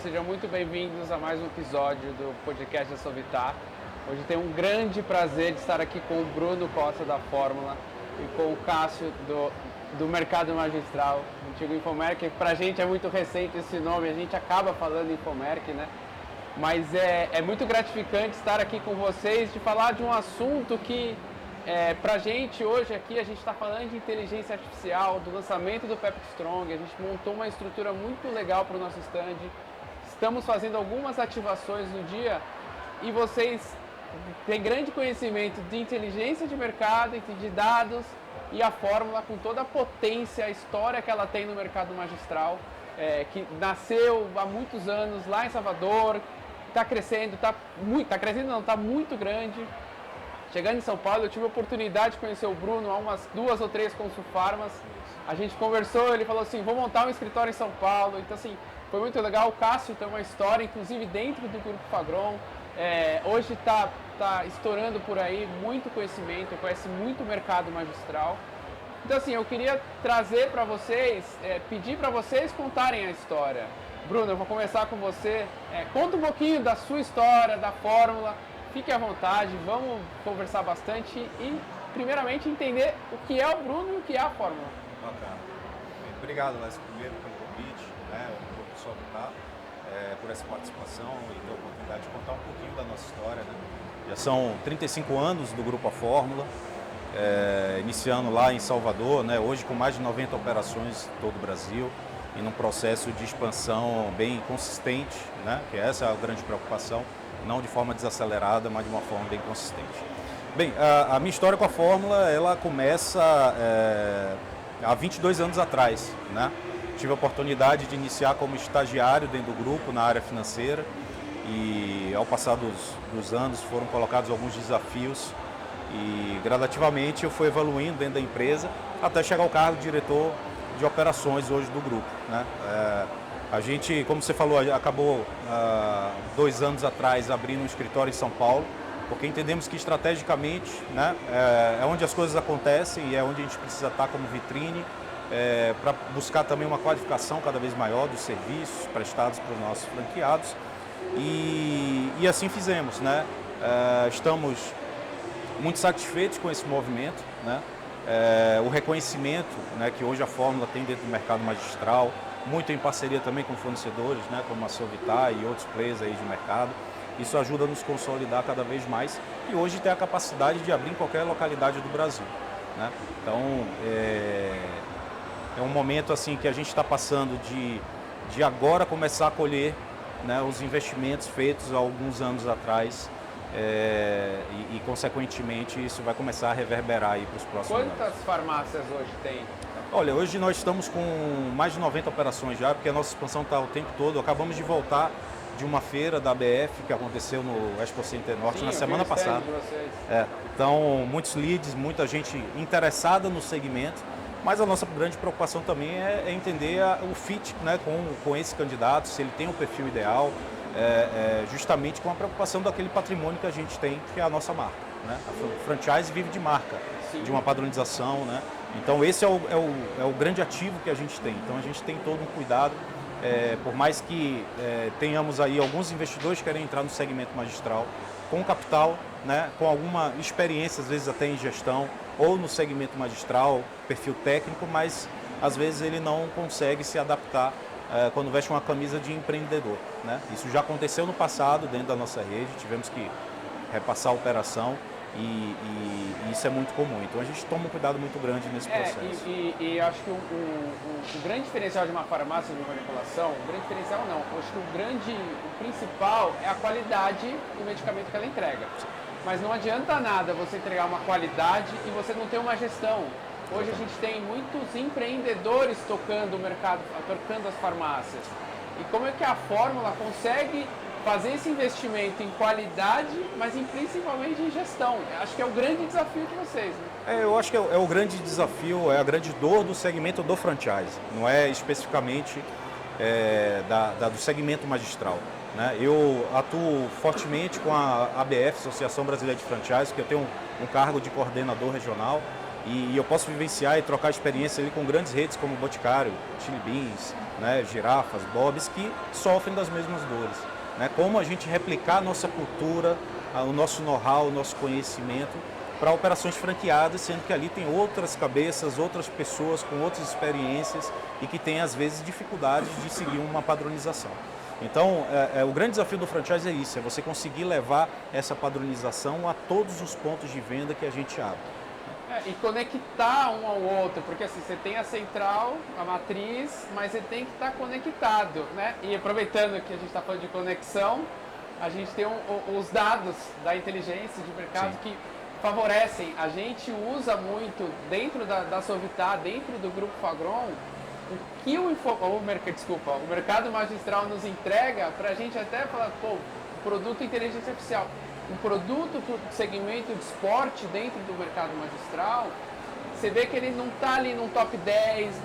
Sejam muito bem-vindos a mais um episódio do podcast da Sovitar. Hoje tenho um grande prazer de estar aqui com o Bruno Costa da Fórmula e com o Cássio do Mercado Magistral, antigo Infomerc. Para a gente é muito recente esse nome, a gente acaba falando Infomerc, né? Mas é muito gratificante estar aqui com vocês, de falar de um assunto que, para a gente hoje aqui, a gente está falando de inteligência artificial, do lançamento do Pep Strong. A gente montou uma estrutura muito legal para o nosso stand. Estamos fazendo algumas ativações no dia e vocês têm grande conhecimento de inteligência de mercado, de dados e a Fórmula com toda a potência, a história que ela tem no mercado magistral, que nasceu há muitos anos lá em Salvador, está crescendo, está muito grande. Chegando em São Paulo, eu tive a oportunidade de conhecer o Bruno há umas 2 ou 3 Consulfarmas. A gente conversou, ele falou assim, vou montar um escritório em São Paulo. Então assim, foi muito legal. O Cássio tem uma história, inclusive dentro do Grupo Fagron. Hoje está estourando por aí, muito conhecimento, conhece muito o mercado magistral. Então assim, eu queria trazer para vocês, pedir para vocês contarem a história. Bruno, eu vou começar com você. Conta um pouquinho da sua história, da Fórmula. Fique à vontade, vamos conversar bastante e, primeiramente, entender o que é o Bruno e o que é a Fórmula. Bacana. Obrigado, Lécio, primeiro pelo convite, o Grupo Sovitar, por essa participação e ter a oportunidade de contar um pouquinho da nossa história. Né? Já são 35 anos do Grupo A Fórmula, iniciando lá em Salvador, né? Hoje com mais de 90 operações em todo o Brasil e num processo de expansão bem consistente, né? Que essa é a grande preocupação. Não de forma desacelerada, mas de uma forma bem consistente. Bem, a minha história com a Fórmula, ela começa há 22 anos atrás, né? Tive a oportunidade de iniciar como estagiário dentro do grupo, na área financeira, e ao passar dos anos foram colocados alguns desafios e gradativamente eu fui evoluindo dentro da empresa até chegar ao cargo de diretor de operações hoje do grupo, né? A gente, como você falou, acabou 2 anos atrás abrindo um escritório em São Paulo, porque entendemos que estrategicamente, né, é onde as coisas acontecem e é onde a gente precisa estar como vitrine, para buscar também uma qualificação cada vez maior dos serviços prestados para os nossos franqueados. E assim fizemos, né? Estamos muito satisfeitos com esse movimento, né? O reconhecimento, né, que hoje a Fórmula tem dentro do mercado magistral, muito em parceria também com fornecedores, né, como a Sovitar e outros players aí de mercado. Isso ajuda a nos consolidar cada vez mais e hoje tem a capacidade de abrir em qualquer localidade do Brasil, né? Então, é um momento assim que a gente está passando de agora começar a colher, né, os investimentos feitos há alguns anos atrás e consequentemente, isso vai começar a reverberar aí para os próximos anos. Quantas farmácias hoje tem? Olha, hoje nós estamos com mais de 90 operações já, porque a nossa expansão está o tempo todo. Acabamos de voltar de uma feira da ABF que aconteceu no Expo Center Norte na semana passada. Então, muitos leads, muita gente interessada no segmento, mas a nossa grande preocupação também é entender o fit, né, com esse candidato, se ele tem o perfil ideal, justamente com a preocupação daquele patrimônio que a gente tem, que é a nossa marca, né? A franchise vive de marca, sim, de uma padronização, né? Então esse é o grande ativo que a gente tem. Então a gente tem todo um cuidado, por mais que tenhamos aí alguns investidores que querem entrar no segmento magistral, com capital, né, com alguma experiência, às vezes até em gestão, ou no segmento magistral, perfil técnico, mas às vezes ele não consegue se adaptar quando veste uma camisa de empreendedor, né? Isso já aconteceu no passado dentro da nossa rede, tivemos que repassar a operação. E isso é muito comum, então a gente toma um cuidado muito grande nesse processo. E acho que o grande diferencial de uma farmácia de manipulação, o grande diferencial não, acho que o principal é a qualidade do medicamento que ela entrega. Mas não adianta nada você entregar uma qualidade e você não ter uma gestão. Hoje a gente tem muitos empreendedores tocando o mercado, tocando as farmácias. E como é que a Fórmula consegue fazer esse investimento em qualidade, mas principalmente em gestão? Acho que é o grande desafio de vocês, né? Eu acho que é o grande desafio, é a grande dor do segmento do franchise, não é especificamente do segmento magistral, né? Eu atuo fortemente com a ABF, Associação Brasileira de Franchise, que eu tenho um cargo de coordenador regional, E eu posso vivenciar e trocar experiência ali com grandes redes como Boticário, Chili Beans, né, Girafas, Bob's, que sofrem das mesmas dores. Né? Como a gente replicar a nossa cultura, o nosso know-how, o nosso conhecimento para operações franqueadas, sendo que ali tem outras cabeças, outras pessoas com outras experiências e que têm, às vezes, dificuldades de seguir uma padronização. Então, o grande desafio do franchise é isso, é você conseguir levar essa padronização a todos os pontos de venda que a gente abre. E conectar um ao outro, porque assim, você tem a central, a matriz, mas você tem que estar conectado, né? E aproveitando que a gente está falando de conexão, a gente tem os dados da inteligência de mercado. Sim. Que favorecem. A gente usa muito dentro da Sovitá, dentro do Grupo Fagron, o que o mercado magistral nos entrega para a gente até falar, pô, produto inteligência artificial. Um produto para o segmento de esporte dentro do mercado magistral, você vê que ele não está ali num top 10,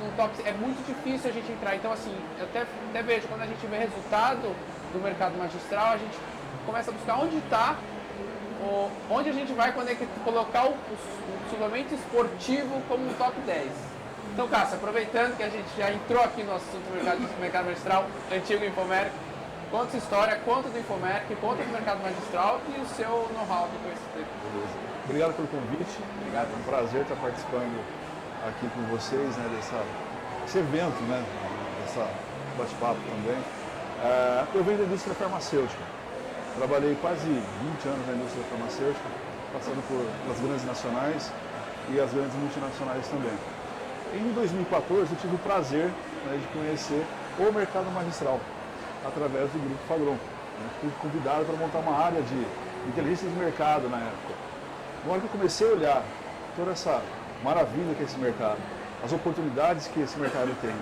é muito difícil a gente entrar. Então, assim, eu até vejo, quando a gente vê resultado do mercado magistral, a gente começa a buscar onde está, onde a gente vai colocar o suplemento esportivo como um top 10. Então, Cássio, aproveitando que a gente já entrou aqui no assunto do mercado magistral, antigo Infomeric, conta sua história, conta do Infomeric, conta do mercado magistral e o seu know-how do conhecimento. Beleza. Obrigado pelo convite. Obrigado. É um prazer estar participando aqui com vocês, né, desse evento, né, dessa bate-papo também. Eu venho da indústria farmacêutica. Trabalhei quase 20 anos na indústria farmacêutica, passando pelas grandes nacionais e as grandes multinacionais também. Em 2014 eu tive o prazer, né, de conhecer o mercado magistral através do Grupo Fagron. Fui convidado para montar uma área de inteligência de mercado na época. Na hora que eu comecei a olhar toda essa maravilha que é esse mercado, as oportunidades que esse mercado tem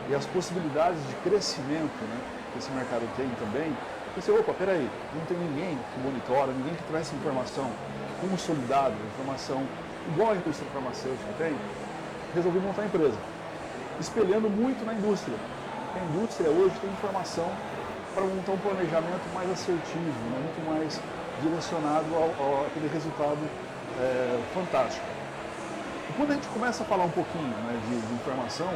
e as possibilidades de crescimento, né, que esse mercado tem também, eu pensei, opa, peraí, não tem ninguém que monitora, ninguém que traz essa informação consolidada, informação igual a indústria farmacêutica tem. Resolvi montar a empresa, espelhando muito na indústria. A indústria hoje tem informação para montar um planejamento mais assertivo, né, muito mais direcionado àquele resultado fantástico. E quando a gente começa a falar um pouquinho, né, de informação,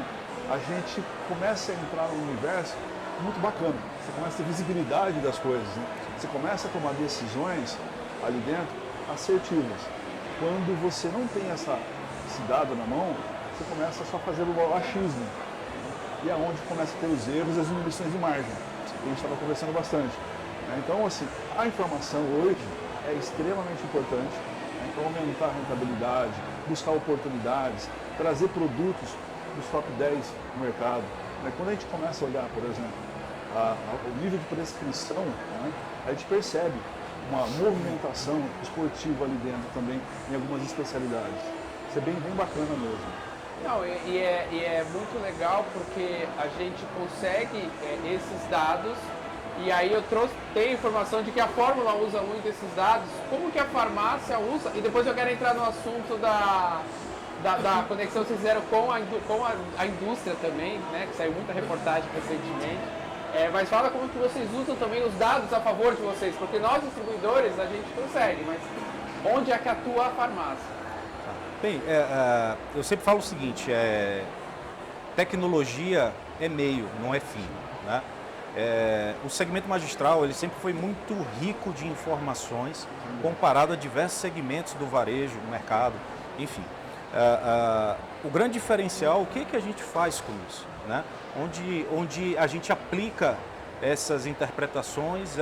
a gente começa a entrar num universo muito bacana. Você começa a ter visibilidade das coisas, né? Você começa a tomar decisões ali dentro assertivas. Quando você não tem esse dado na mão, você começa só a fazer o achismo. E é onde começa a ter os erros e as diminuições de margem. A gente estava conversando bastante. Então, assim, a informação hoje é extremamente importante, né, para aumentar a rentabilidade, buscar oportunidades, trazer produtos dos top 10 do mercado. Quando a gente começa a olhar, por exemplo, o nível de prescrição, né, a gente percebe uma movimentação esportiva ali dentro também, em algumas especialidades. Isso é bem bacana mesmo. Não, e é muito legal porque a gente consegue esses dados, e aí tenho informação de que a Fórmula usa muito esses dados, como que a farmácia usa, e depois eu quero entrar no assunto da conexão que vocês fizeram com a indústria também, né, que saiu muita reportagem recentemente. Mas fala como que vocês usam também os dados a favor de vocês, porque nós distribuidores a gente consegue, mas onde é que atua a farmácia? Bem, eu sempre falo o seguinte, tecnologia é meio, não é fim, né? O segmento magistral ele sempre foi muito rico de informações comparado a diversos segmentos do varejo, do mercado, enfim. O grande diferencial, o que a gente faz com isso, né? Onde a gente aplica essas interpretações,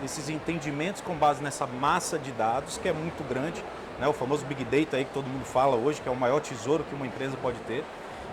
esses entendimentos com base nessa massa de dados que é muito grande, né? O famoso Big Data aí que todo mundo fala hoje, que é o maior tesouro que uma empresa pode ter.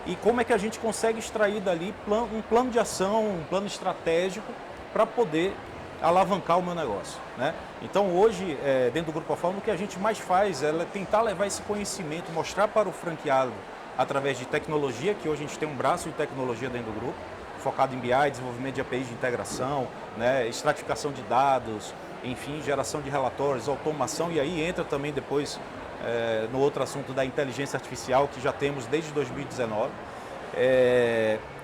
E como é que a gente consegue extrair dali um plano de ação, um plano estratégico para poder alavancar o meu negócio, né? Então hoje, dentro do Grupo Fagron, o que a gente mais faz é tentar levar esse conhecimento, mostrar para o franqueado através de tecnologia, que hoje a gente tem um braço de tecnologia dentro do grupo, focado em BI, desenvolvimento de APIs de integração, né, estratificação de dados, enfim, geração de relatórios, automação, e aí entra também depois no outro assunto da inteligência artificial, que já temos desde 2019.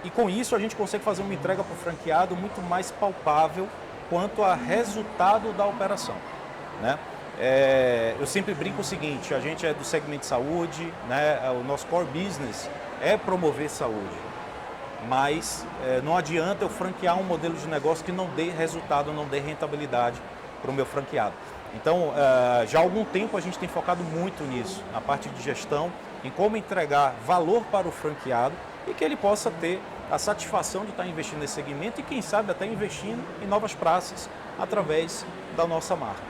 E com isso a gente consegue fazer uma entrega para o franqueado muito mais palpável quanto a resultado da operação, né? eu sempre brinco o seguinte, a gente é do segmento de saúde, né? O nosso core business é promover saúde, mas não adianta eu franquear um modelo de negócio que não dê resultado, não dê rentabilidade para o meu franqueado. Então, já há algum tempo a gente tem focado muito nisso, na parte de gestão, em como entregar valor para o franqueado e que ele possa ter a satisfação de estar investindo nesse segmento e, quem sabe, até investindo em novas praças através da nossa marca.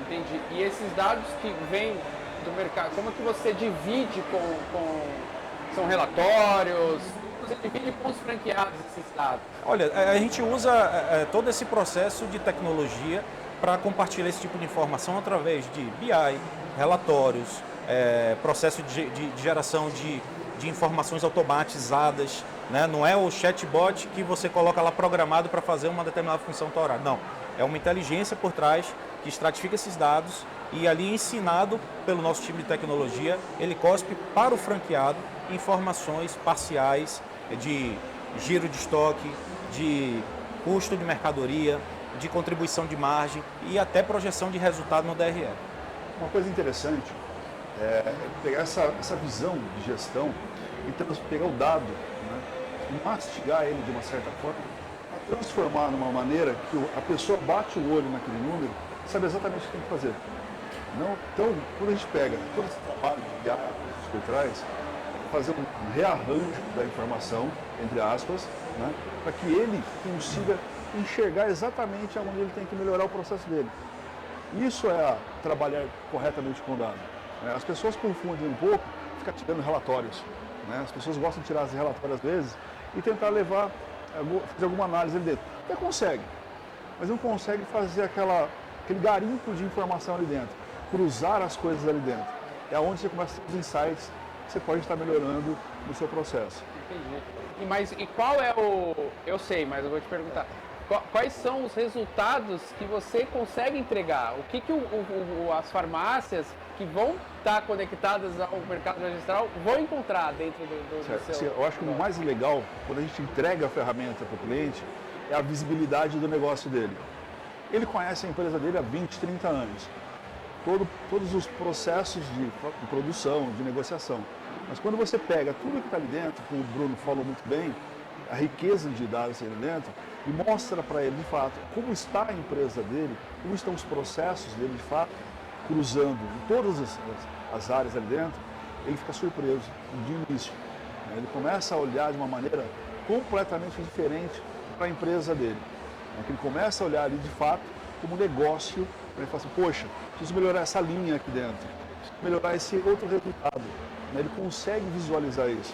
Entendi. E esses dados que vêm do mercado, como que você divide são relatórios? Você divide com os franqueados esses dados? Olha, a gente usa todo esse processo de tecnologia para compartilhar esse tipo de informação através de BI, relatórios, processo de geração de informações automatizadas, né? Não é o chatbot que você coloca lá programado para fazer uma determinada função tal horário. Não, é uma inteligência por trás que estratifica esses dados e ali ensinado pelo nosso time de tecnologia, ele cospe para o franqueado informações parciais de giro de estoque, de custo de mercadoria, de contribuição de margem e até projeção de resultado no DRE. Uma coisa interessante é pegar essa visão de gestão e pegar o dado, né, e mastigar ele de uma certa forma, transformar numa maneira que a pessoa bate o olho naquele número e sabe exatamente o que tem que fazer. Então, quando a gente pega todo esse trabalho de BI por trás, fazer um rearranjo da informação, entre aspas, né, para que ele consiga enxergar exatamente onde ele tem que melhorar o processo dele. Isso é trabalhar corretamente com o dado. As pessoas confundem um pouco, ficar tirando relatórios. Né? As pessoas gostam de tirar esses relatórios às vezes e tentar fazer alguma análise ali dentro. Até consegue, mas não consegue fazer aquele garimpo de informação ali dentro, cruzar as coisas ali dentro. É onde você começa a ter os insights que você pode estar melhorando no seu processo. Entendi. E qual é eu sei, mas eu vou te perguntar. Quais são os resultados que você consegue entregar? O que as farmácias que vão estar conectadas ao mercado registral vão encontrar dentro do seu... Eu acho que o mais legal, quando a gente entrega a ferramenta para o cliente, é a visibilidade do negócio dele. Ele conhece a empresa dele há 20, 30 anos. Todos os processos de produção, de negociação. Mas quando você pega tudo que está ali dentro, como o Bruno falou muito bem, a riqueza de dados ali dentro, e mostra para ele, de fato, como está a empresa dele, como estão os processos dele, de fato, cruzando em todas as áreas ali dentro, ele fica surpreso de início. Ele começa a olhar de uma maneira completamente diferente para a empresa dele. Ele começa a olhar ali, de fato, como negócio, ele fala assim, poxa, preciso melhorar essa linha aqui dentro, preciso melhorar esse outro resultado. Ele consegue visualizar isso.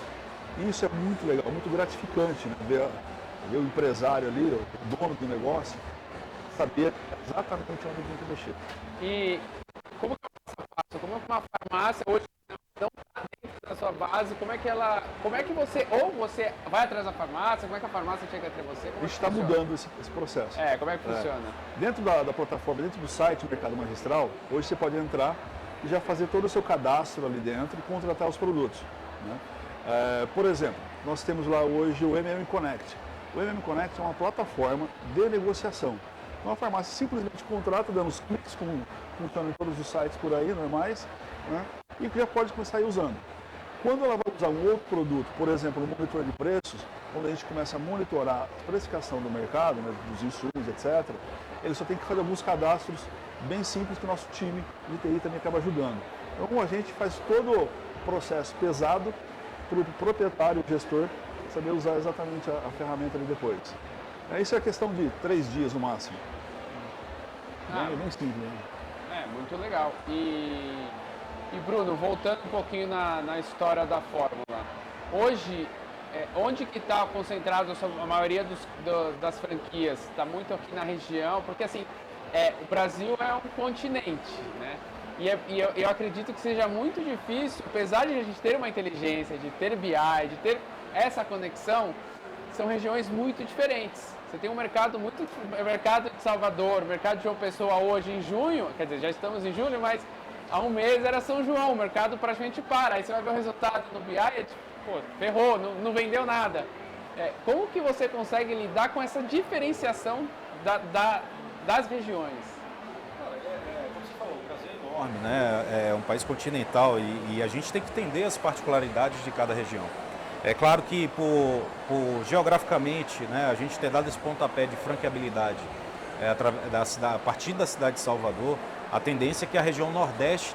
E isso é muito legal, muito gratificante, né? Ver o empresário ali, o dono do negócio, saber exatamente onde tem que mexer. E como que eu faço? Como que uma farmácia hoje não está dentro da sua base, como é que você vai atrás da farmácia, como é que a farmácia chega até você? A gente está mudando esse processo. Como é que funciona? Dentro da plataforma, dentro do site do Mercado Magistral, hoje você pode entrar e já fazer todo o seu cadastro ali dentro e contratar os produtos. Né? Por exemplo, nós temos lá hoje o MM Connect. O MM Connect é uma plataforma de negociação. Então a farmácia simplesmente contrata, dando os cliques, como funciona em todos os sites por aí, normais, né? E já pode começar a ir usando. Quando ela vai usar um outro produto, por exemplo, o monitor de preços, onde a gente começa a monitorar a precificação do mercado, né, dos insumos, etc., ele só tem que fazer alguns cadastros bem simples que o nosso time de TI também acaba ajudando. Então a gente faz todo o processo pesado para o proprietário, o gestor, saber usar exatamente a ferramenta ali depois. Isso é questão de 3 dias no máximo. Bem simples. Né? Muito legal. E Bruno, voltando um pouquinho na história da fórmula. Hoje, onde que está concentrado a maioria das franquias? Está muito aqui na região, porque assim, o Brasil é um continente, né? E eu acredito que seja muito difícil, apesar de a gente ter uma inteligência, de ter BI, de ter essa conexão, são regiões muito diferentes. Você tem um mercado mercado de Salvador, mercado de João Pessoa hoje em junho, quer dizer, já estamos em julho, mas há um mês era São João, o mercado praticamente para. Aí você vai ver o resultado no BI, ferrou, não vendeu nada. Como que você consegue lidar com essa diferenciação das regiões? Como você falou, o Brasil é enorme, né? É um país continental e a gente tem que entender as particularidades de cada região. É claro que, geograficamente, né, a gente ter dado esse pontapé de franqueabilidade a partir da cidade de Salvador, a tendência é que a região Nordeste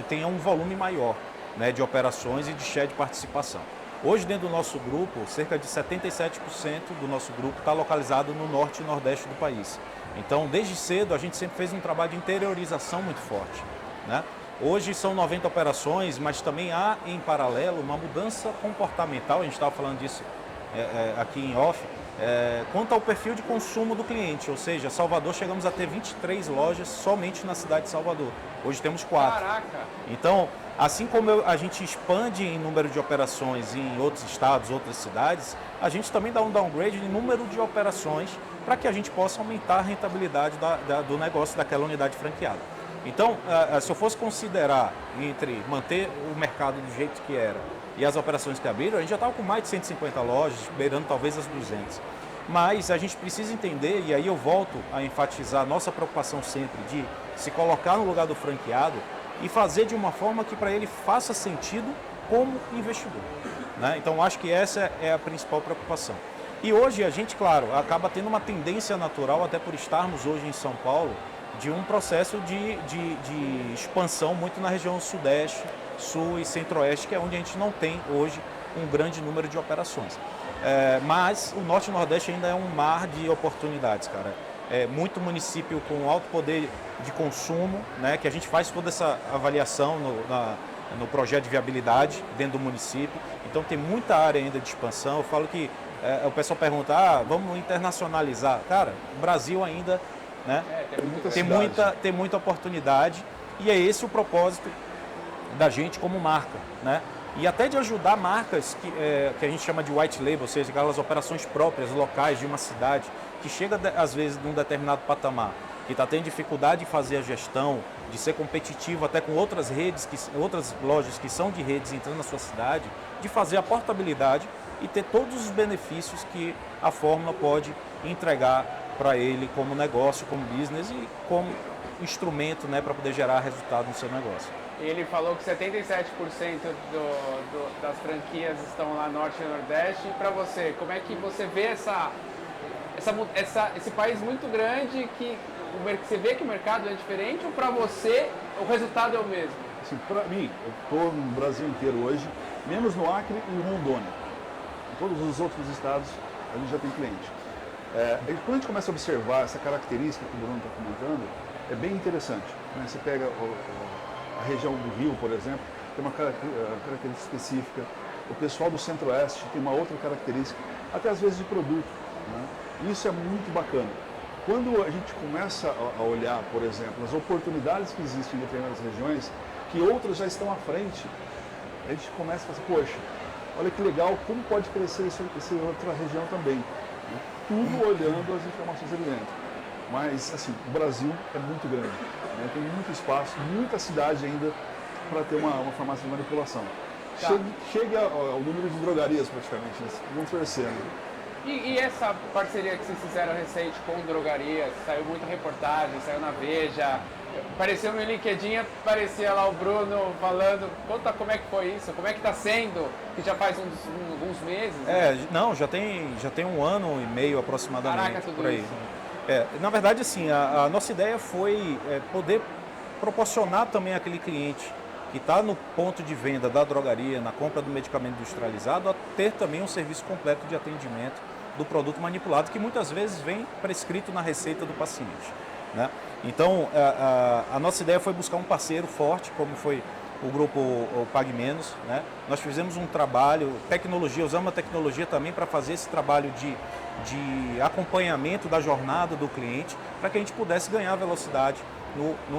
tenha um volume maior, né, de operações e de share de participação. Hoje, dentro do nosso grupo, cerca de 77% do nosso grupo está localizado no Norte e Nordeste do país. Então, desde cedo, a gente sempre fez um trabalho de interiorização muito forte, né? Hoje são 90 operações, mas também há, em paralelo, uma mudança comportamental, a gente estava falando disso aqui em off, quanto ao perfil de consumo do cliente. Ou seja, Salvador chegamos a ter 23 lojas somente na cidade de Salvador. Hoje temos 4. Caraca! Então, assim como a gente expande em número de operações em outros estados, outras cidades, a gente também dá um downgrade em número de operações para que a gente possa aumentar a rentabilidade do negócio daquela unidade franqueada. Então, se eu fosse considerar entre manter o mercado do jeito que era e as operações que abriram, a gente já estava com mais de 150 lojas, beirando talvez as 200. Mas a gente precisa entender, e aí eu volto a enfatizar a nossa preocupação sempre de se colocar no lugar do franqueado e fazer de uma forma que para ele faça sentido como investidor, né? Então, acho que essa é a principal preocupação. E hoje a gente, claro, acaba tendo uma tendência natural, até por estarmos hoje em São Paulo, de um processo de expansão muito na região Sudeste, Sul e Centro-Oeste, que é onde a gente não tem hoje um grande número de operações. Mas o Norte e Nordeste ainda é um mar de oportunidades, cara. Muito município com alto poder de consumo, né, que a gente faz toda essa avaliação no projeto de viabilidade dentro do município. Então tem muita área ainda de expansão. Eu falo que o pessoal pergunta, vamos internacionalizar. Cara, o Brasil ainda, né, tem muita oportunidade, e é esse o propósito da gente como marca, né? E até de ajudar marcas que a gente chama de white label, ou seja, aquelas operações próprias, locais de uma cidade, que chega às vezes num determinado patamar, que está tendo dificuldade de fazer a gestão, de ser competitivo até com outras redes, outras lojas que são de redes entrando na sua cidade, de fazer a portabilidade e ter todos os benefícios que a Fórmula pode entregar para ele como negócio, como business e como instrumento, né, para poder gerar resultado no seu negócio. Ele falou que 77% das franquias estão lá Norte e Nordeste. E para você, como é que você vê esse país muito grande que você vê que o mercado é diferente, ou para você o resultado é o mesmo? Assim, para mim, eu estou no Brasil inteiro hoje, menos no Acre e em Rondônia. Em todos os outros estados a gente já tem cliente. Quando a gente começa a observar essa característica que o Bruno está comentando, é bem interessante, né? Você pega a região do Rio, por exemplo, tem uma característica específica. O pessoal do Centro-Oeste tem uma outra característica, até às vezes de produto, né? Isso é muito bacana. Quando a gente começa a olhar, por exemplo, as oportunidades que existem em determinadas regiões, que outras já estão à frente, a gente começa a falar, poxa, olha que legal, como pode crescer essa outra região também, né? Tudo olhando as informações ali dentro. Mas, assim, o Brasil é muito grande, né? Tem muito espaço, muita cidade ainda para ter uma farmácia de manipulação. Tá. Chega ao número de drogarias, praticamente, né? Vamos torcer, né? E essa parceria que vocês fizeram recente com drogarias, saiu muita reportagem, saiu na Veja, apareceu no LinkedIn, aparecia lá o Bruno falando, conta como é que foi isso, como é que está sendo, que já faz alguns meses. Né? Não, já tem 1 ano e meio aproximadamente. Caraca, tudo por aí. Isso. Na verdade, assim, a nossa ideia foi poder proporcionar também àquele cliente que está no ponto de venda da drogaria, na compra do medicamento industrializado, a ter também um serviço completo de atendimento do produto manipulado, que muitas vezes vem prescrito na receita do paciente, né? Então, a nossa ideia foi buscar um parceiro forte, como foi o grupo Pague Menos, né? Nós fizemos um trabalho, usamos a tecnologia também para fazer esse trabalho de acompanhamento da jornada do cliente, para que a gente pudesse ganhar velocidade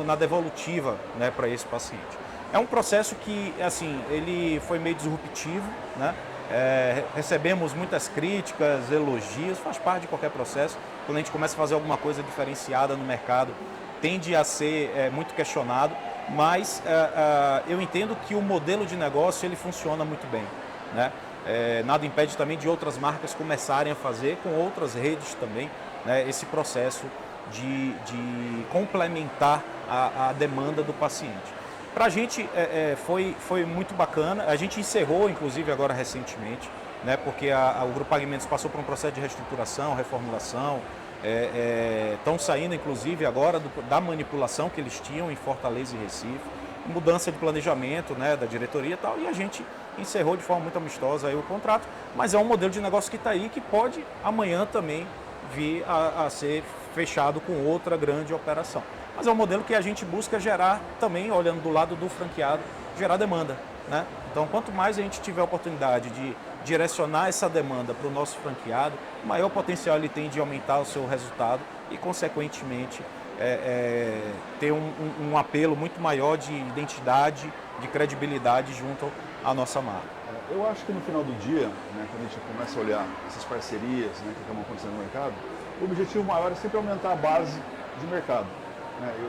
na devolutiva, né, para esse paciente. É um processo que, assim, ele foi meio disruptivo, né? Recebemos muitas críticas, elogios, faz parte de qualquer processo. Quando a gente começa a fazer alguma coisa diferenciada no mercado, tende a ser muito questionado, mas eu entendo que o modelo de negócio ele funciona muito bem, né? Nada impede também de outras marcas começarem a fazer com outras redes também, né, esse processo de complementar a demanda do paciente. Para a gente foi muito bacana, a gente encerrou inclusive agora recentemente, né, porque o Grupo Alimentos passou por um processo de reestruturação, reformulação, estão saindo inclusive agora da manipulação que eles tinham em Fortaleza e Recife, mudança de planejamento, né, da diretoria e tal, e a gente encerrou de forma muito amistosa aí o contrato, mas é um modelo de negócio que está aí que pode amanhã também vir a ser fechado com outra grande operação. Mas é um modelo que a gente busca gerar também, olhando do lado do franqueado, gerar demanda, né? Então, quanto mais a gente tiver a oportunidade de direcionar essa demanda para o nosso franqueado, maior potencial ele tem de aumentar o seu resultado e, consequentemente, ter um apelo muito maior de identidade, de credibilidade junto à nossa marca. Eu acho que no final do dia, né, quando a gente começa a olhar essas parcerias, né, que estão acontecendo no mercado, o objetivo maior é sempre aumentar a base de mercado.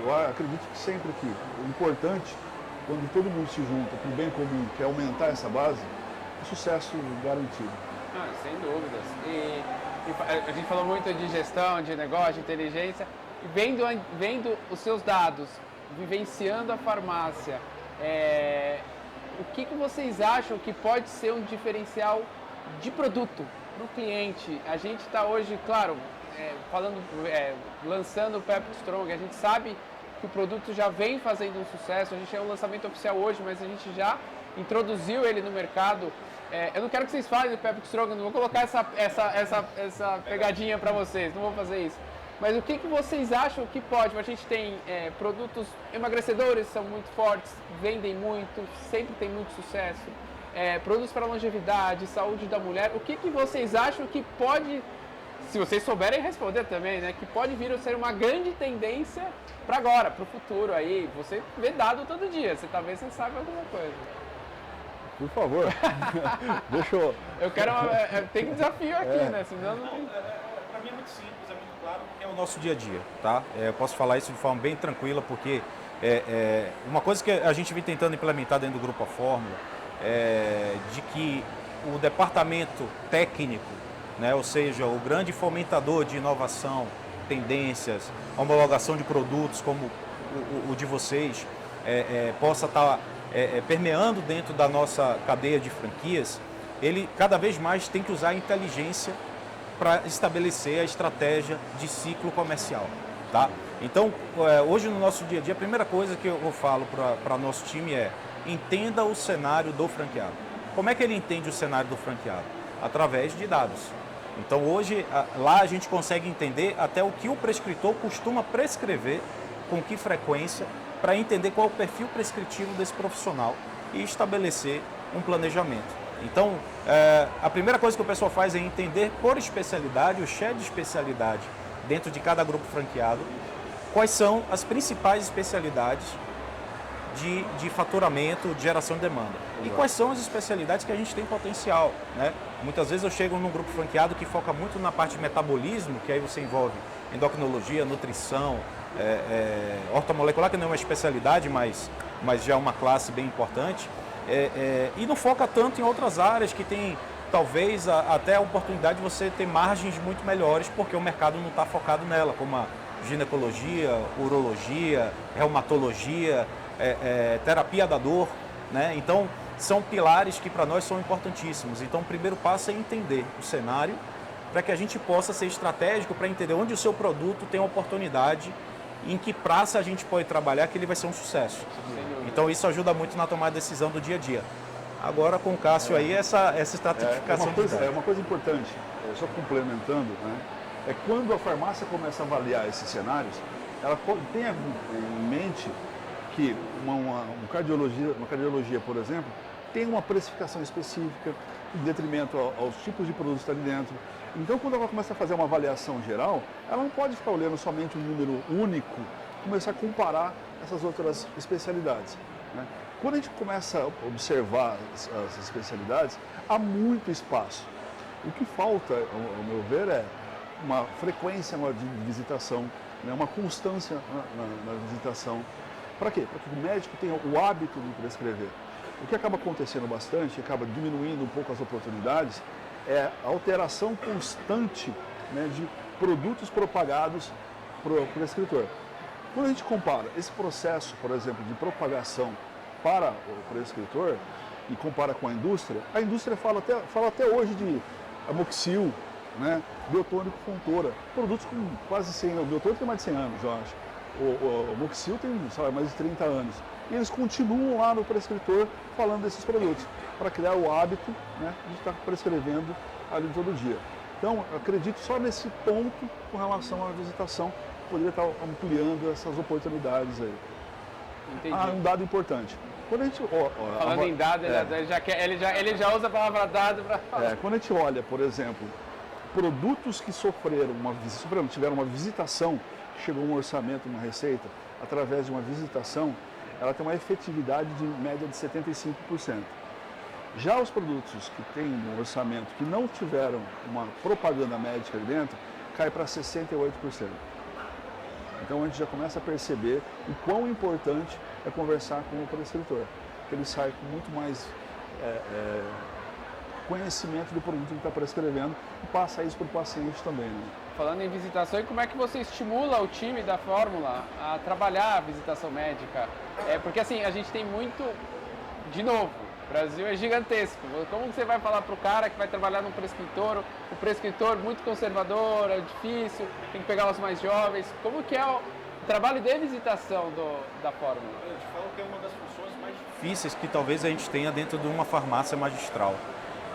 Eu acredito que sempre que o importante, quando todo mundo se junta para o bem comum, que é aumentar essa base, o sucesso garantido. Sem dúvidas. E a gente falou muito de gestão, de negócio, de inteligência, e vendo os seus dados, vivenciando a farmácia, o que vocês acham que pode ser um diferencial de produto para o cliente? A gente está hoje, claro, lançando o Pepto Strong, a gente sabe que o produto já vem fazendo um sucesso, a gente tem um lançamento oficial hoje, mas a gente já introduziu ele no mercado. Eu não quero que vocês falem do Pepto Strong, não vou colocar essa pegadinha para vocês, não vou fazer isso. Mas o que vocês acham que pode? A gente tem produtos emagrecedores, são muito fortes, vendem muito, sempre tem muito sucesso. Produtos para longevidade, saúde da mulher. O que vocês acham que pode, se vocês souberem responder também, né, que pode vir a ser uma grande tendência para agora, para o futuro aí? Você vê dado todo dia, talvez você saiba alguma coisa. Por favor, deixa eu... Eu quero... tem que desafio aqui, né? Senão não... Para mim é muito simples, é muito claro, porque é o nosso dia a dia, tá? Eu posso falar isso de forma bem tranquila, porque uma coisa que a gente vem tentando implementar dentro do Grupo A Fórmula de que o departamento técnico, né, ou seja, o grande fomentador de inovação, tendências, homologação de produtos como o de vocês, possa estar permeando dentro da nossa cadeia de franquias, ele cada vez mais tem que usar a inteligência para estabelecer a estratégia de ciclo comercial, tá? Então, hoje no nosso dia a dia, a primeira coisa que eu falo para o nosso time é: entenda o cenário do franqueado. Como é que ele entende o cenário do franqueado? Através de dados. Então, hoje, lá a gente consegue entender até o que o prescritor costuma prescrever, com que frequência, para entender qual é o perfil prescritivo desse profissional e estabelecer um planejamento. Então, a primeira coisa que o pessoal faz é entender por especialidade, o share de especialidade dentro de cada grupo franqueado, quais são as principais especialidades de faturamento, de geração de demanda. E quais são as especialidades que a gente tem potencial, né? Muitas vezes eu chego num grupo franqueado que foca muito na parte de metabolismo, que aí você envolve endocrinologia, nutrição, ortomolecular, que não é uma especialidade, mas já é uma classe bem importante. E não foca tanto em outras áreas que tem, talvez, até a oportunidade de você ter margens muito melhores, porque o mercado não está focado nela, como a ginecologia, urologia, reumatologia, terapia da dor, né? Então, são pilares que para nós são importantíssimos. Então, o primeiro passo é entender o cenário, para que a gente possa ser estratégico, para entender onde o seu produto tem oportunidade, em que praça a gente pode trabalhar, que ele vai ser um sucesso. Então isso ajuda muito na tomada de decisão do dia a dia. Agora com o Cássio aí, essa estratificação. Uma coisa importante, só complementando, né, é quando a farmácia começa a avaliar esses cenários, ela tem em mente que uma cardiologia, por exemplo, tem uma precificação específica, em detrimento aos tipos de produtos que está ali dentro. Então, quando ela começa a fazer uma avaliação geral, ela não pode ficar olhando somente um número único, começar a comparar essas outras especialidades, né? Quando a gente começa a observar as especialidades, há muito espaço. O que falta, ao meu ver, é uma frequência de visitação, né? Uma constância na visitação. Para quê? Para que o médico tenha o hábito de prescrever. O que acaba acontecendo bastante, acaba diminuindo um pouco as oportunidades, é a alteração constante, né, de produtos propagados para o prescritor. Quando a gente compara esse processo, por exemplo, de propagação para o prescritor e compara com a indústria fala até hoje de amoxil, né, biotônico Fontoura, produtos com quase 100 anos. O biotônico tem mais de 100 anos, eu acho. O amoxil tem, mais de 30 anos. E eles continuam lá no prescritor falando desses produtos, para criar o hábito, né, de estar prescrevendo ali todo dia. Então, eu acredito só nesse ponto com relação à visitação, poderia estar ampliando essas oportunidades aí. Entendi. Um dado importante. Quando a gente, falando em dado, ele já usa a palavra dado para falar. Quando a gente olha, por exemplo, produtos que tiveram uma visitação, chegou um orçamento, uma receita, através de uma visitação, ela tem uma efetividade de média de 75%. Já os produtos que têm um orçamento que não tiveram uma propaganda médica ali dentro, cai para 68%. Então a gente já começa a perceber o quão importante é conversar com o prescritor, que ele sai com muito mais conhecimento do produto que está prescrevendo e passa isso para o paciente também. Né? Falando em visitação, e como é que você estimula o time da Fórmula a trabalhar a visitação médica? Porque assim, a gente tem muito, de novo, o Brasil é gigantesco. Como você vai falar para o cara que vai trabalhar no prescritor, o prescritor muito conservador, é difícil, tem que pegar os mais jovens. Como que é o trabalho de visitação da Fórmula? Eu te falo que é uma das funções mais difíceis que talvez a gente tenha dentro de uma farmácia magistral.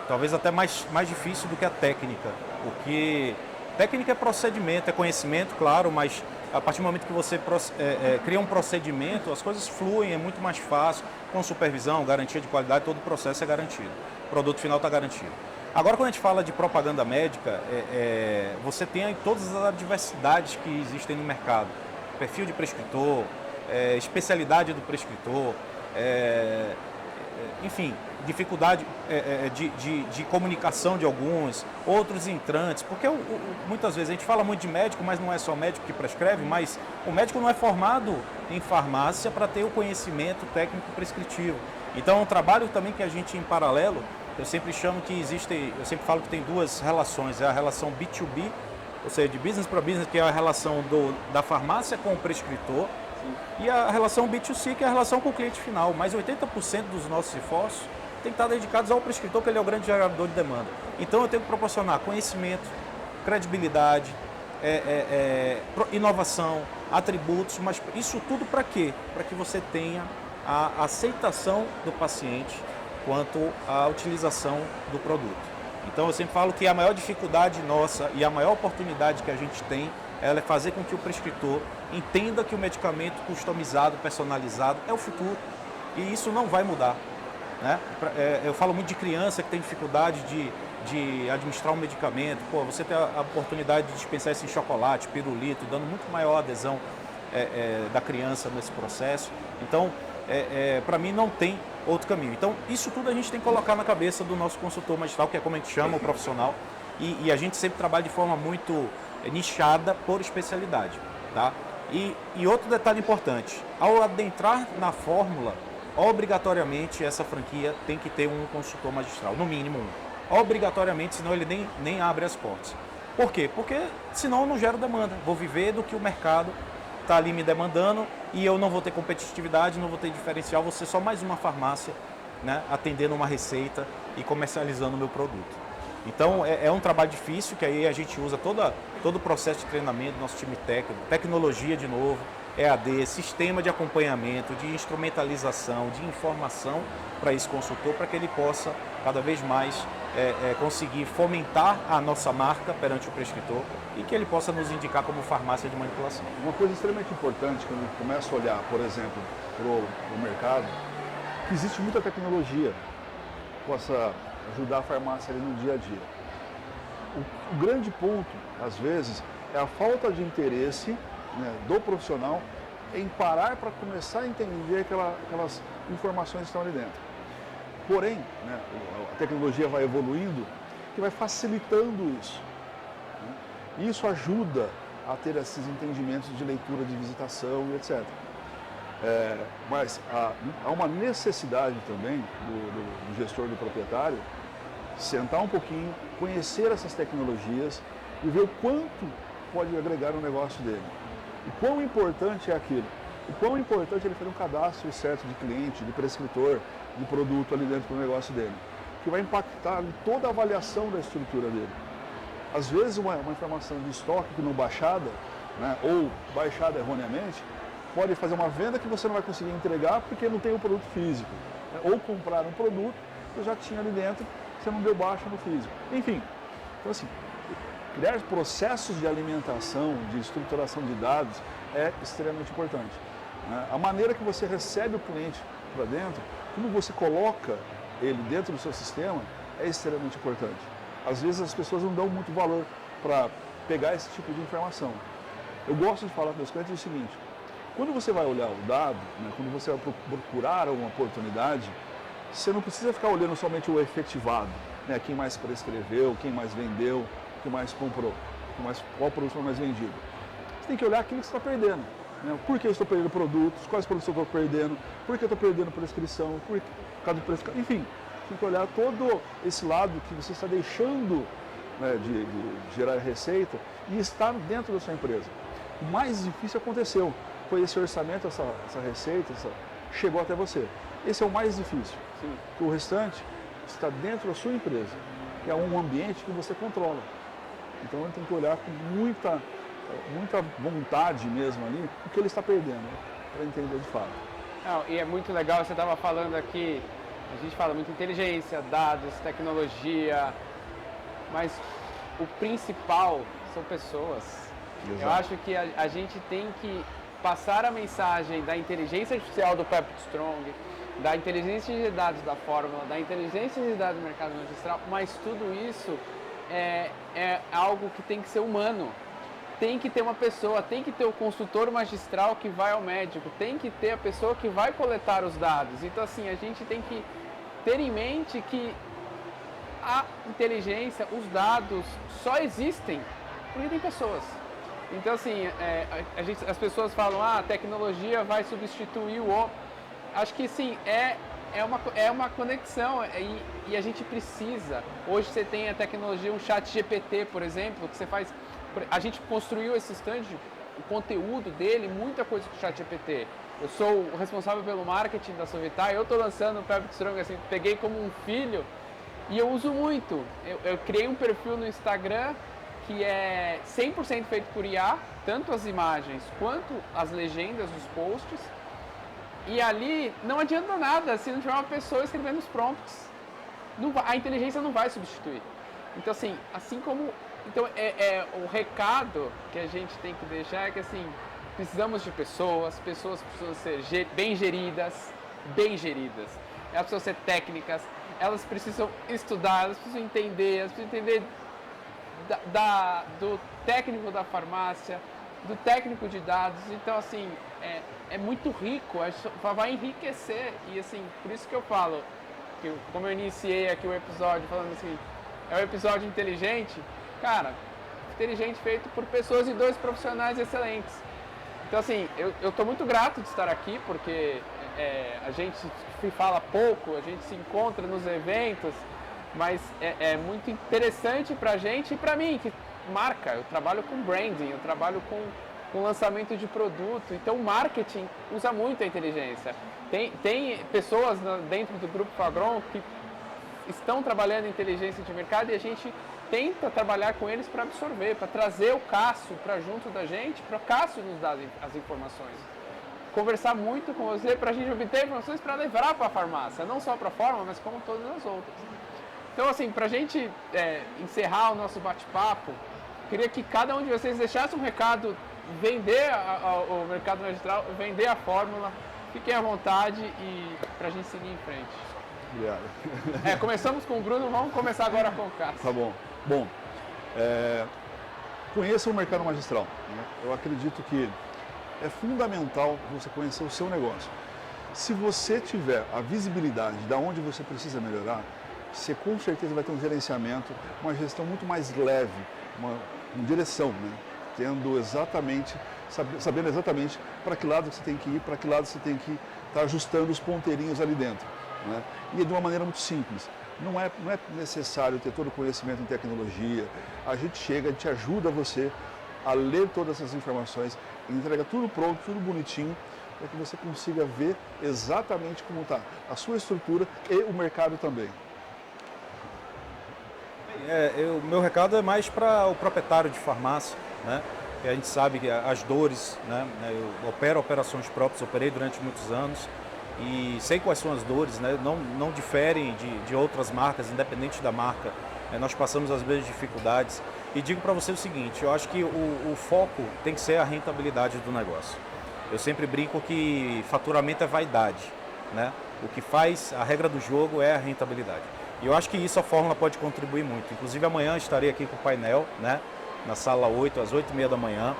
Talvez até mais difícil do que a técnica, porque técnica é procedimento, é conhecimento, claro, mas a partir do momento que você cria um procedimento, as coisas fluem, é muito mais fácil, com supervisão, garantia de qualidade, todo o processo é garantido, o produto final está garantido. Agora, quando a gente fala de propaganda médica, você tem aí todas as adversidades que existem no mercado, perfil de prescritor, especialidade do prescritor, enfim, dificuldade de comunicação de alguns, outros entrantes, porque muitas vezes a gente fala muito de médico, mas não é só médico que prescreve, mas o médico não é formado em farmácia para ter o conhecimento técnico prescritivo. Então é um trabalho também que a gente, em paralelo, eu sempre falo que tem duas relações, é a relação B2B, ou seja, de business para business, que é a relação da farmácia com o prescritor, e a relação B2C, que é a relação com o cliente final. Mais 80% dos nossos esforços tem que estar dedicados ao prescritor, que ele é o grande gerador de demanda. Então eu tenho que proporcionar conhecimento, credibilidade, inovação, atributos, mas isso tudo para quê? Para que você tenha a aceitação do paciente quanto à utilização do produto. Então eu sempre falo que a maior dificuldade nossa e a maior oportunidade que a gente tem é fazer com que o prescritor entenda que o medicamento customizado, personalizado é o futuro e isso não vai mudar. Né? Eu falo muito de criança que tem dificuldade de administrar um medicamento. Pô, você tem a oportunidade de dispensar esse chocolate, pirulito, dando muito maior adesão da criança nesse processo. Então, para mim não tem outro caminho. Então, isso tudo a gente tem que colocar na cabeça do nosso consultor magistral, que é como a gente chama o profissional, e a gente sempre trabalha de forma muito nichada por especialidade. Tá? E outro detalhe importante, ao adentrar na fórmula, obrigatoriamente essa franquia tem que ter um consultor magistral, no mínimo um. Obrigatoriamente, senão ele nem abre as portas. Por quê? Porque senão eu não gero demanda. Vou viver do que o mercado está ali me demandando e eu não vou ter competitividade, não vou ter diferencial, vou ser só mais uma farmácia, né, atendendo uma receita e comercializando o meu produto. Então é um trabalho difícil, que aí a gente usa todo o processo de treinamento do nosso time técnico, tecnologia de novo, EAD, sistema de acompanhamento, de instrumentalização, de informação para esse consultor, para que ele possa cada vez mais conseguir fomentar a nossa marca perante o prescritor e que ele possa nos indicar como farmácia de manipulação. Uma coisa extremamente importante, quando eu começo a olhar, por exemplo, para o mercado, que existe muita tecnologia que possa ajudar a farmácia ali no dia a dia. O grande ponto, às vezes, é a falta de interesse, né, do profissional em parar para começar a entender aquelas informações que estão ali dentro. Porém, né, a tecnologia vai evoluindo que vai facilitando isso. Né? E isso ajuda a ter esses entendimentos de leitura de visitação e etc. Mas há uma necessidade também do gestor, do proprietário, sentar um pouquinho, conhecer essas tecnologias e ver o quanto pode agregar no negócio dele. O quão importante é aquilo? O quão importante é ele fazer um cadastro certo de cliente, de prescritor, de produto ali dentro do negócio dele, que vai impactar em toda a avaliação da estrutura dele. Às vezes uma informação de estoque que não baixada, né, ou baixada erroneamente, pode fazer uma venda que você não vai conseguir entregar porque não tem o produto físico. Né, ou comprar um produto que já tinha ali dentro, você não deu baixa no físico. Enfim, então assim, criar processos de alimentação, de estruturação de dados é extremamente importante. Né? A maneira que você recebe o cliente para dentro, como você coloca ele dentro do seu sistema, é extremamente importante. Às vezes as pessoas não dão muito valor para pegar esse tipo de informação. Eu gosto de falar para os clientes o seguinte: quando você vai olhar o dado, né, quando você vai procurar uma oportunidade, você não precisa ficar olhando somente o efetivado, né, quem mais prescreveu, quem mais vendeu, quem mais comprou, qual produto foi mais vendido. Você tem que olhar aquilo que você está perdendo. Né? Por que eu estou perdendo produtos, quais produtos eu estou perdendo, por que eu estou perdendo prescrição, por causa do prescrição, enfim. Tem que olhar todo esse lado que você está deixando, né, de gerar receita e estar dentro da sua empresa. O mais difícil aconteceu, foi esse orçamento, essa receita, chegou até você. Esse é o mais difícil. Sim. O restante está dentro da sua empresa, que é um ambiente que você controla. Então ele tem que olhar com muita vontade mesmo ali o que ele está perdendo, né, para entender de fato. Não, e é muito legal, você estava falando aqui, a gente fala muito inteligência, dados, tecnologia, mas o principal são pessoas. Exato. Eu acho que a gente tem que passar a mensagem da inteligência artificial do Pepper Strong, da inteligência de dados da Fórmula, da inteligência de dados do mercado magistral, mas tudo isso é algo que tem que ser humano. Tem que ter uma pessoa, tem que ter o consultor magistral que vai ao médico, tem que ter a pessoa que vai coletar os dados. Então, assim, a gente tem que ter em mente que a inteligência, os dados só existem porque tem pessoas. Então, assim, as pessoas falam, a tecnologia vai substituir o homem. Acho que, sim, é uma conexão e a gente precisa. Hoje você tem a tecnologia, um chat GPT, por exemplo, que você faz... A gente construiu esse stand, o conteúdo dele, muita coisa com o chat GPT. Eu sou o responsável pelo marketing da Sovitar, eu estou lançando o Pepper Strong, assim, peguei como um filho e eu uso muito. Eu criei um perfil no Instagram que é 100% feito por IA, tanto as imagens quanto as legendas dos posts. E ali não adianta nada se não tiver uma pessoa escrevendo os prompts. A inteligência não vai substituir. Então, assim como... Então, o recado que a gente tem que deixar é que, assim, precisamos de pessoas precisam ser bem geridas. Elas precisam ser técnicas, elas precisam estudar, elas precisam entender, do técnico da farmácia, do técnico de dados. Então, assim, é muito rico, vai enriquecer. E, assim, por isso que eu falo, como eu iniciei aqui o episódio falando assim, é um episódio inteligente. Cara, inteligente feito por pessoas e dois profissionais excelentes. Então, assim, eu estou muito grato de estar aqui, porque a gente se fala pouco, a gente se encontra nos eventos, mas é muito interessante para a gente e para mim, que marca. Eu trabalho com branding, eu trabalho com lançamento de produto, então o marketing usa muito a inteligência. Tem pessoas dentro do Grupo Fagron que estão trabalhando em inteligência de mercado e a gente tenta trabalhar com eles para absorver, para trazer o Cássio para junto da gente, para o Cássio nos dar as informações. Conversar muito com você para a gente obter informações para levar para a farmácia, não só para a Fórmula, mas como todas as outras. Então, assim, para a gente encerrar o nosso bate-papo, queria que cada um de vocês deixasse um recado, vender o mercado magistral, vender a Fórmula, fiquem à vontade e para a gente seguir em frente. Obrigado. Começamos com o Bruno, vamos começar agora com o Cássio. Tá bom. Bom, conheça o mercado magistral. Né? Eu acredito que é fundamental você conhecer o seu negócio. Se você tiver a visibilidade de onde você precisa melhorar, você com certeza vai ter um gerenciamento, uma gestão muito mais leve, uma direção, né? Sabendo exatamente para que lado você tem que ir, para que lado você tem que estar ajustando os ponteirinhos ali dentro. Né? E de uma maneira muito simples. Não é necessário ter todo o conhecimento em tecnologia. A gente chega, a gente ajuda você a ler todas essas informações, entrega tudo pronto, tudo bonitinho, para que você consiga ver exatamente como está a sua estrutura e o mercado também. O meu recado é mais para o proprietário de farmácia, né? Que a gente sabe que as dores, né? Eu opero operações próprias, operei durante muitos anos e sei quais são as dores, né? Não diferem de outras marcas, independente da marca. Nós passamos as mesmas dificuldades e digo para você o seguinte, eu acho que o foco tem que ser a rentabilidade do negócio. Eu sempre brinco que faturamento é vaidade, né? O que faz, a regra do jogo é a rentabilidade. E eu acho que isso a Fórmula pode contribuir muito. Inclusive amanhã estarei aqui com o painel, né? Na sala 8, às 8h30 da manhã,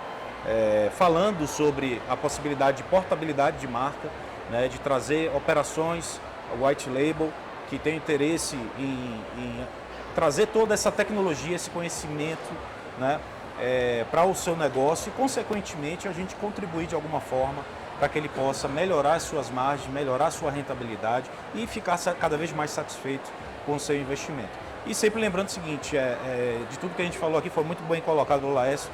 falando sobre a possibilidade de portabilidade de marca, né? De trazer operações white label que tem interesse em trazer toda essa tecnologia, esse conhecimento, né? Para o seu negócio e, consequentemente, a gente contribuir de alguma forma para que ele possa melhorar as suas margens, melhorar a sua rentabilidade e ficar cada vez mais satisfeito com o seu investimento. E sempre lembrando o seguinte, de tudo que a gente falou aqui, foi muito bem colocado pelo Laércio,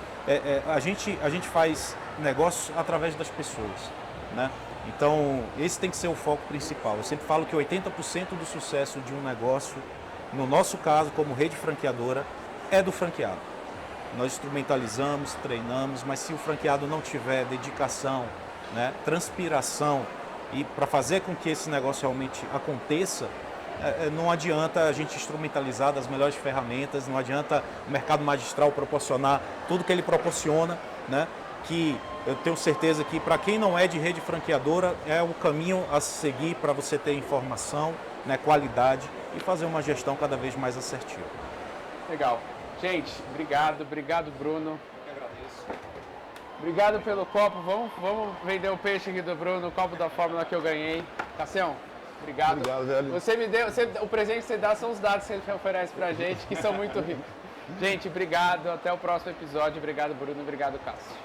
a gente faz negócios através das pessoas, né? Então, esse tem que ser o foco principal. Eu sempre falo que 80% do sucesso de um negócio, no nosso caso, como rede franqueadora, é do franqueado. Nós instrumentalizamos, treinamos, mas se o franqueado não tiver dedicação, né, transpiração e para fazer com que esse negócio realmente aconteça, não adianta a gente instrumentalizar das melhores ferramentas, não adianta o mercado magistral proporcionar tudo que ele proporciona, né, que eu tenho certeza que para quem não é de rede franqueadora é o caminho a seguir para você ter informação, né, qualidade e fazer uma gestão cada vez mais assertiva. Legal. Gente, obrigado Bruno. Eu que agradeço. Obrigado pelo copo. Vamos vender o peixe aqui do Bruno, o copo da Fórmula que eu ganhei. Cassião, obrigado. Obrigado, velho. Você me deu, o presente que você dá são os dados que você oferece pra gente, que são muito ricos. Gente, obrigado. Até o próximo episódio. Obrigado, Bruno. Obrigado, Cássio.